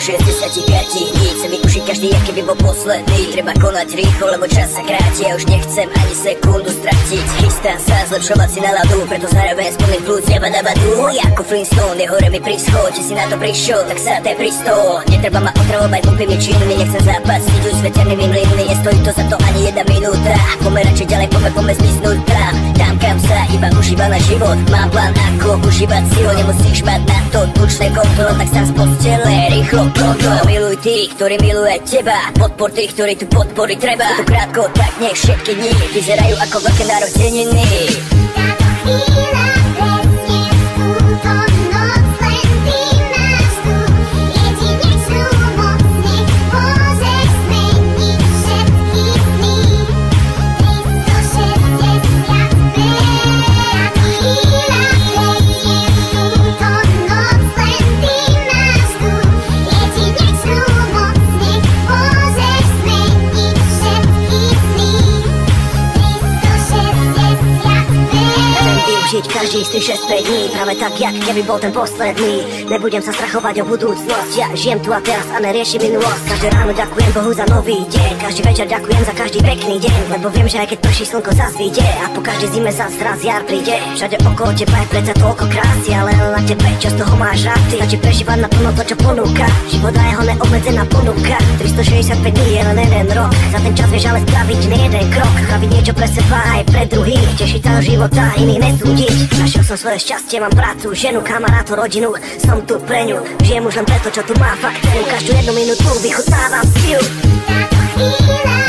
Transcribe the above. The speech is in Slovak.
365 dní chce mi ušiť každý, aký by bol posledný. Treba konať rýchlo, lebo čas sa kráti a už nechcem ani sekundu stratiť. Chystám sa zlepšovať si náladu, preto zároveň splný kľúč jabadabadu. Ako Flintstone, je hore mi príschod, či si na to prišiel, tak sa te pristol. Netreba ma otravovať hlúpými činmi, nechcem zápasiť už s veternými mlynmi. Nestojí to za to ani jedna minúta, poďme radšej ďalej, poďme zmiznúť tam. Tam kam sa iba užíva na život, mám plán ako užívať si ho. Nemusíš mať na to tučné kontrol, tak sám z postele rýchlo pronto. Miluj tých, ktorí miluje teba, podpor tých, ktorí tu podpory treba. Je to krátko, tak nech všetky dni vyzerajú ako veľké narodeniny. Táto chvíľa presne túto noc len ty máš tu. Jedinečnú moc nech môžeš zmeniť všetky sny. 365 táto chvíľa presne túto noc len ty máš tu. Jedinečnú moc nech môžeš zmeniť všetky sny. 365 Chcem využiť každý z tých 6-5 dní, práve tak, jak keby bol ten posledný. Nebudem sa strachovať o budúcnosť, ja žijem tu a teraz a neriešim minulosť. Každé ráno ďakujem Bohu za nový deň, každý večer ďakujem za každý pekný deň, lebo viem, že aj keď prší slnko zas vyjde a po každej zime zas raz jar príde. Všade okolo teba je predsa toľko krásy, ale len na tebe, čo z toho máš rád. Ty stačí prežívať naplno to, čo ponúka, život a jeho neobmedzená ponuka. 365 dní je len jeden rok, za ten čas vieš ale spraviť nie jeden krok, spraviť niečo pre seba aj pre druhých, tešiť sa do života, iných nesúdiť. Našiel som svoje šťastie, mám prácu, ženu, kamarátov, rodinu, som tu pre ňu, žijem už len preto, čo tu má fakt cenu. Každú jednu minútu vychutnávam si ju. táto chvíľa